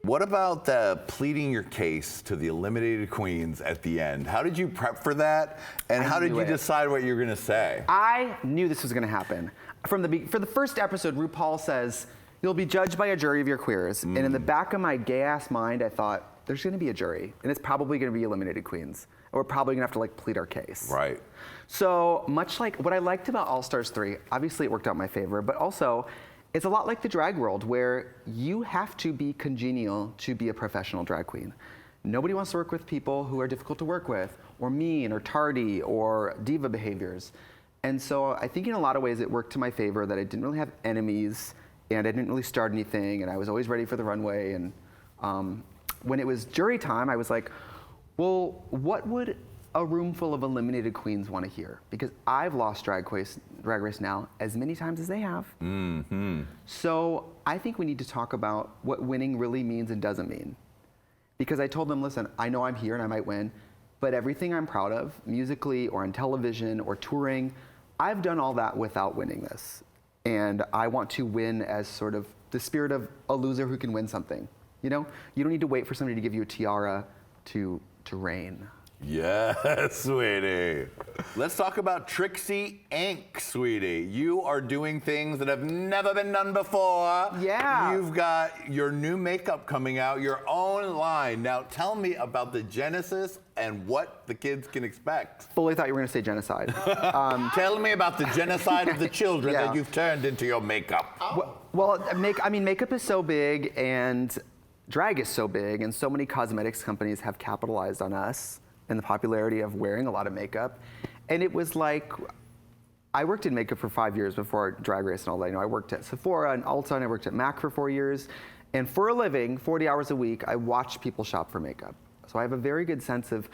What about the pleading your case to the eliminated queens at the end? How did you prep for that? And how did you decide what you were gonna say? I knew this was gonna happen. For the first episode, RuPaul says, you'll be judged by a jury of your queers. And in the back of my gay ass mind, I thought, there's gonna be a jury, and it's probably gonna be eliminated queens. We're probably gonna have to like plead our case. Right. So much like what I liked about All Stars 3, obviously it worked out in my favor, but also it's a lot like the drag world where you have to be congenial to be a professional drag queen. Nobody wants to work with people who are difficult to work with, or mean, or tardy, or diva behaviors. And so I think in a lot of ways it worked to my favor that I didn't really have enemies, and I didn't really start anything, and I was always ready for the runway. And when it was jury time, I was like, well, what would a room full of eliminated queens want to hear? Because I've lost Drag Race now as many times as they have. So I think we need to talk about what winning really means and doesn't mean. Because I told them, listen, I know I'm here and I might win, but everything I'm proud of, musically or on television or touring, I've done all that without winning this. And I want to win as sort of the spirit of a loser who can win something. You know, you don't need to wait for somebody to give you a tiara to reign. Yes, sweetie. Let's talk about Trixie Inc., sweetie. You are doing things that have never been done before. Yeah. You've got your new makeup coming out, your own line. Now tell me about the genesis and what the kids can expect. Fully thought you were gonna say genocide. Tell me about the genocide of the children that you've turned into your makeup. Well, makeup is so big and drag is so big, and so many cosmetics companies have capitalized on us and the popularity of wearing a lot of makeup. And it was like, I worked in makeup for 5 years before Drag Race and all that. You know, I worked at Sephora and Ulta, and I worked at MAC for 4 years. And for a living, 40 hours a week, I watched people shop for makeup. So I have a very good sense of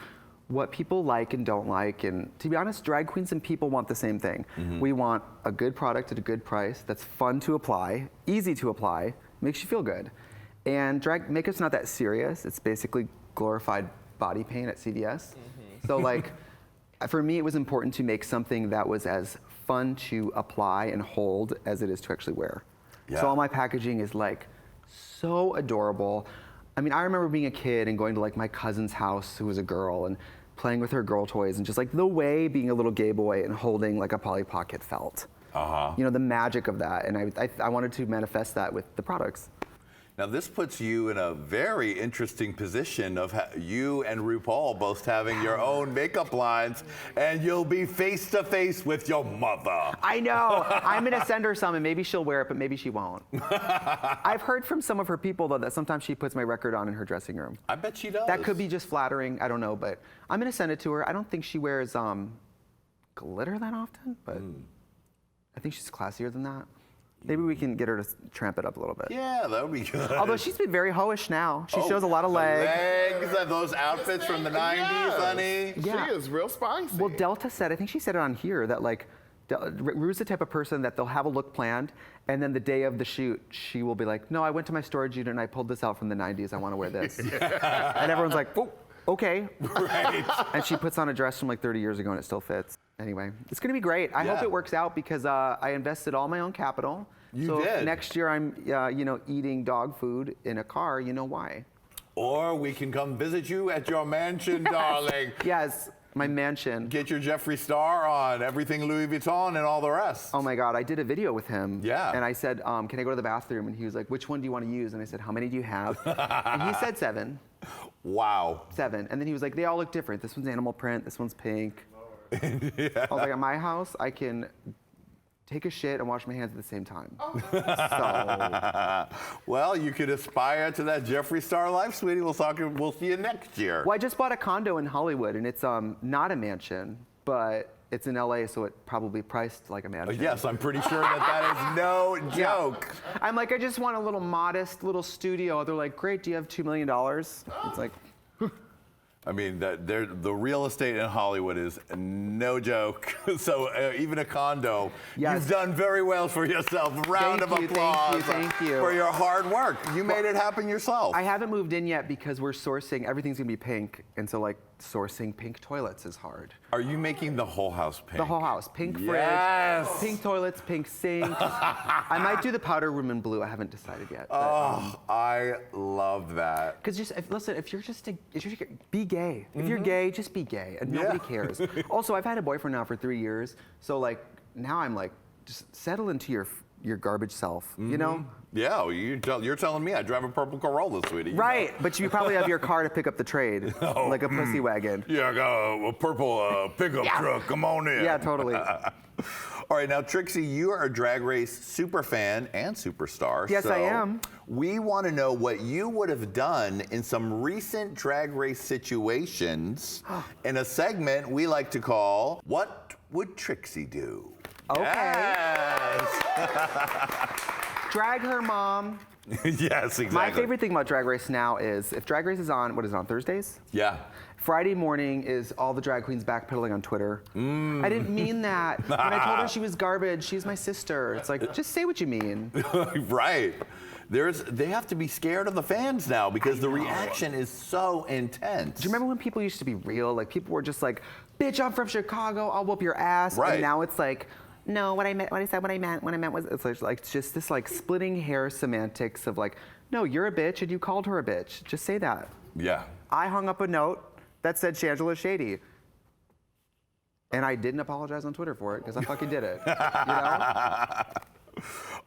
what people like and don't like. And to be honest, drag queens and people want the same thing. We want a good product at a good price that's fun to apply, easy to apply, makes you feel good. And drag makeup's not that serious. It's basically glorified body paint at CVS. So like, for me, it was important to make something that was as fun to apply and hold as it is to actually wear. So all my packaging is like so adorable. I mean, I remember being a kid and going to like my cousin's house who was a girl and playing with her girl toys and just like the way being a little gay boy and holding like a Polly Pocket felt. You know, the magic of that. And I wanted to manifest that with the products. Now this puts you in a very interesting position of you and RuPaul both having your own makeup lines, and you'll be face to face with your mother. I know. I'm gonna send her some, and maybe she'll wear it, but maybe she won't. I've heard from some of her people though that sometimes she puts my record on in her dressing room. I bet she does. That could be just flattering. I don't know, but I'm gonna send it to her. I don't think she wears glitter that often, but I think she's classier than that. Maybe we can get her to tramp it up a little bit. Yeah, that would be good. Although she's been very hoish now. She shows a lot of leg. Legs and those outfits from the 90s, honey. Yeah. She is real spicy. Well, Delta said, I think she said it on here, that like, Ru's the type of person that they'll have a look planned, and then the day of the shoot, she will be like, no, I went to my storage unit and I pulled this out from the 90s. I want to wear this. And everyone's like, oh, okay. Right. And she puts on a dress from like 30 years ago and it still fits. Anyway, it's gonna be great. I hope it works out because I invested all my own capital. You did. If next year I'm, you know, eating dog food in a car, you know why. Or we can come visit you at your mansion, darling. Yes, my mansion. Get your Jeffree Star on, everything Louis Vuitton and all the rest. Oh my God, I did a video with him. Yeah. And I said, can I go to the bathroom? And he was like, which one do you want to use? And I said, how many do you have? And he said 7. Wow. 7. And then he was like, they all look different. This one's animal print, this one's pink. I was like, at my house, I can take a shit and wash my hands at the same time. So. Well, you could aspire to that Jeffree Star life, sweetie. We'll see you next year. Well, I just bought a condo in Hollywood, and it's not a mansion, but it's in LA, so it probably priced like a mansion. Yes, I'm pretty sure that is no joke. I'm like, I just want a little modest little studio. They're like, great, do you have $2 million? It's like, I mean, the real estate in Hollywood is no joke. So even a condo, you've done very well for yourself. A round of applause thank you. for your hard work. You made it happen yourself. I haven't moved in yet because we're sourcing, everything's gonna be pink. And so like sourcing pink toilets is hard. Are you making the whole house pink? The whole house, pink Yes. fridge, pink toilets, pink sink. I might do the powder room in blue. I haven't decided yet. Oh, I love that. Because listen, if you're be gay. If you're gay, just be gay, and nobody cares. Also, I've had a boyfriend now for 3 years, so like now I'm like, just settle into your garbage self, you know? Yeah, well, you're telling me I drive a purple Corolla, sweetie. Right, but you probably have your car to pick up the trade, like a pussy wagon. Yeah, I got a purple pickup truck. Come on in. Yeah, totally. All right, now Trixie, you are a Drag Race super fan and superstar. Yes, so I am. We want to know what you would have done in some recent Drag Race situations in a segment we like to call "What Would Trixie Do?" Okay. Yes. Drag her mom. Yes, exactly. My favorite thing about Drag Race now is if Drag Race is on, what is it, on Thursdays? Yeah. Friday morning is all the drag queens backpedaling on Twitter. I didn't mean that. When I told her she was garbage, she's my sister. It's like, just say what you mean. Right. They have to be scared of the fans now because the reaction is so intense. Do you remember when people used to be real? Like people were just like, bitch, I'm from Chicago, I'll whoop your ass. Right. And now it's like, no, what I meant was, it's like just this like splitting hair semantics of like, no, you're a bitch and you called her a bitch. Just say that. Yeah. I hung up a note that said Shangela's shady. And I didn't apologize on Twitter for it because I fucking did it. You know?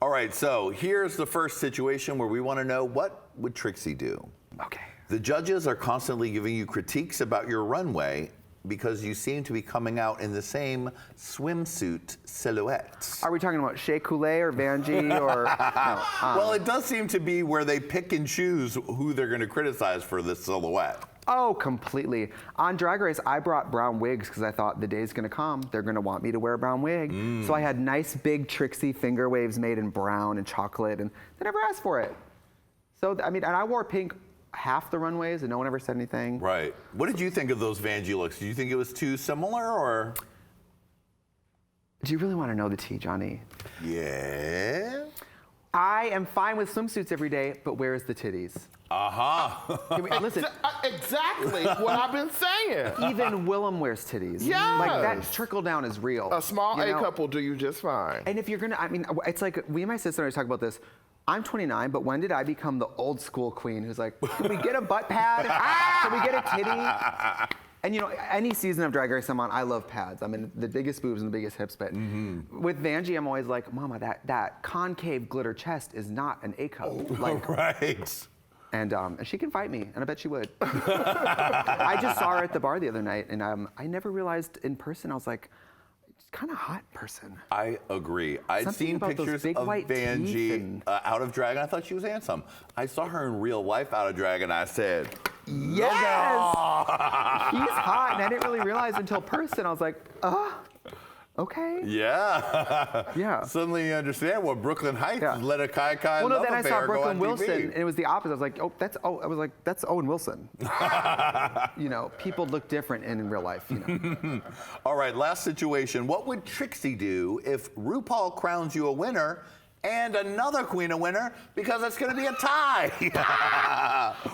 All right, so here's the first situation where we want to know what would Trixie do? Okay. The judges are constantly giving you critiques about your runway because you seem to be coming out in the same swimsuit silhouettes. Are we talking about Shea Coulee or Vanjie or no? Well, it does seem to be where they pick and choose who they're going to criticize for this silhouette. Oh, completely. On Drag Race, I brought brown wigs because I thought the day's gonna come, they're gonna want me to wear a brown wig. So I had nice big Trixie finger waves made in brown and chocolate, and they never asked for it. So, I mean, and I wore pink half the runways and no one ever said anything. Right. What did you think of those Vanjie looks? Do you think it was too similar or? Do you really wanna know the tea, Johnny? Yeah. I am fine with swimsuits every day, but where's the titties? Listen, Exactly what I've been saying. even Willem wears titties. Yes. Like that trickle down is real. A small you A know? couple do you just fine. And if you're gonna, I mean, it's like, me and my sister always talk about this. I'm 29, but when did I become the old school queen who's like, can we get a butt pad? Can we get a titty? And you know, any season of Drag Race I'm on, I love pads. I mean, the biggest boobs and the biggest hips, but with Vanjie, I'm always like, Mama, that concave glitter chest is not an A cup. Like, Right. and she can fight me, and I bet she would. I just saw her at the bar the other night, and I never realized in person, I was like, she's kind of hot in person. I agree. I'd Something seen about those pictures big of white teeth Vanjie and- out of drag, and I thought she was handsome. I saw her in real life out of drag, and I said, Yes! He's hot, and I didn't really realize until person. I was like, okay. Yeah. Yeah. Suddenly you understand what Brooklyn Heights Yeah. let a Kai Well, no, love then I affair saw go Brooklyn on Wilson, TV. and it was the opposite. I was like, that's Owen Wilson. You know, people look different in real life. You know. All right, last situation. What would Trixie do if RuPaul crowns you a winner and another queen a winner because it's going to be a tie?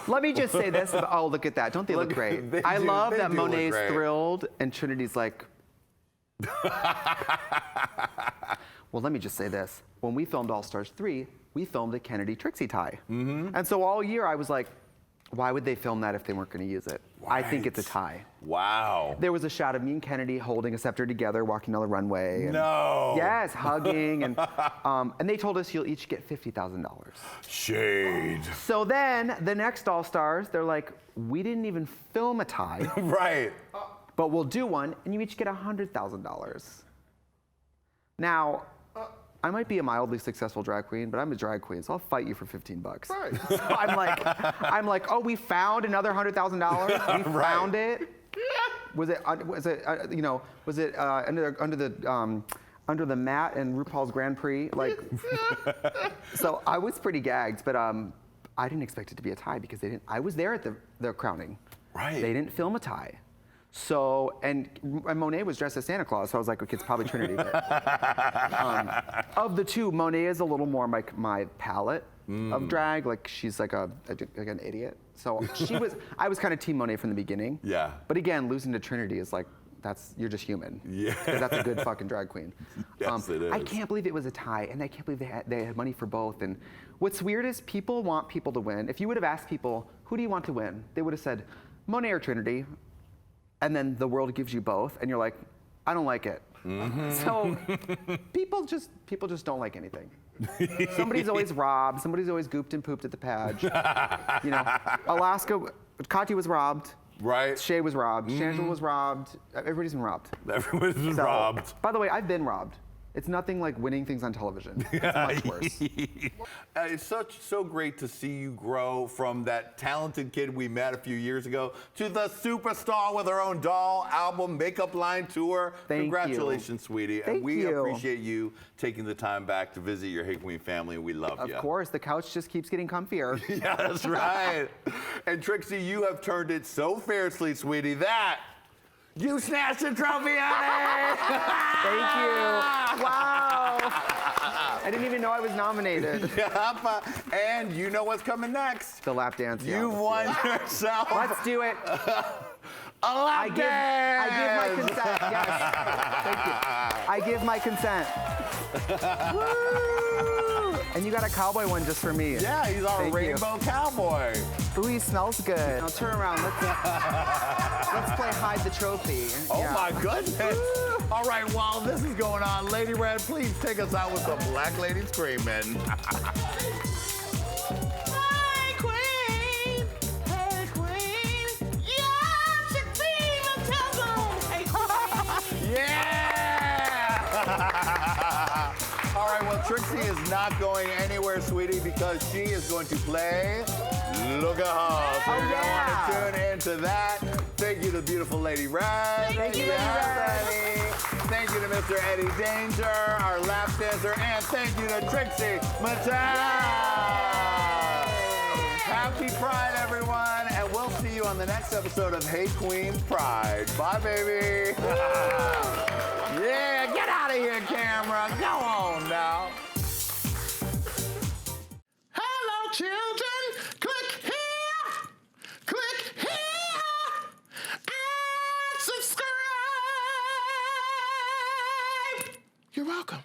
Let me just say this. Oh, look at that. Don't they look great? They I do- love they that do look Monet's great. thrilled and Trinity's like, well, let me just say this. When we filmed All Stars 3, we filmed a Kennedy Trixie tie. And so all year I was like, why would they film that if they weren't going to use it? I think it's a tie. Wow. There was a shot of me and Kennedy holding a scepter together, walking down the runway. And, No. Yes, hugging. And they told us you'll each get $50,000. Shade. So then the next All Stars, they're like, we didn't even film a tie, Right. but we'll do one, and you each get $100,000. Now, I might be a mildly successful drag queen, but I'm a drag queen, so I'll fight you for $15. Right. So I'm like, oh, we found another $100,000. We found it. Was it under the mat in RuPaul's Grand Prix? Like, so I was pretty gagged, but I didn't expect it to be a tie because they didn't. I was there at the crowning. Right. They didn't film a tie. So, and Monet was dressed as Santa Claus, so I was like, okay, it's probably Trinity. But, of the two, Monet is a little more my palette. of drag. Like she's like an idiot. So I was kind of Team Monet from the beginning. Yeah. But again, losing to Trinity is like, you're just human. Yeah. 'Cause that's a good fucking drag queen. Yes, it is. I can't believe it was a tie, and I can't believe they had money for both. And what's weird is people want people to win. If you would have asked people, who do you want to win? They would have said, Monet or Trinity. And then the world gives you both, and you're like, I don't like it. So people just don't like anything. Somebody's always robbed. Somebody's always gooped and pooped at the Page. You know, Alaska, Katya was robbed. Right. Shay was robbed. Shangela was robbed. Everybody's been robbed. Everyone's been So, robbed. By the way, I've been robbed. It's nothing like winning things on television. It's much worse. It's so great to see you grow from that talented kid we met a few years ago to the superstar with her own doll album, makeup line tour. Thank you. Congratulations, sweetie. Thank and we you. appreciate you taking the time back to visit your Hey Qween family, and we love you. Of course, the couch just keeps getting comfier. Yeah, that's right. And Trixie, you have turned it so fiercely, sweetie, that you snatched the trophy on it! Thank you. Wow. I didn't even know I was nominated. Yep. And you know what's coming next. The lap dance. Yeah, You've won yourself Let's do it. a lap I give dance. my consent. Yes. Thank you. I give my consent. Woo! And you got a cowboy one just for me. Yeah, he's our Thank you. rainbow cowboy. Ooh, he smells good. Now turn around. Let's play hide the trophy. Oh Yeah. my goodness. All right, while this is going on, Lady Red, please take us out with some Black Lady Screaming. Hey Qween, hey Qween, yeah, TRIXIE MATTEL, hey Qween. Yeah! All right, well, Trixie is not going anywhere, sweetie, because she is going to play Look at Her. So you're going to want to tune into that. Thank you to beautiful Lady Red. Thank you, Lady Red. Eddie. Thank you to Mr. Eddie Danger, our lap dancer, and thank you to Trixie Mattel. Happy Pride, everyone, and we'll see you on the next episode of Hey Qween Pride. Bye, baby. Yeah, get out of here, camera. Go on now. Hello, children. Click here. Click here. And subscribe. You're welcome.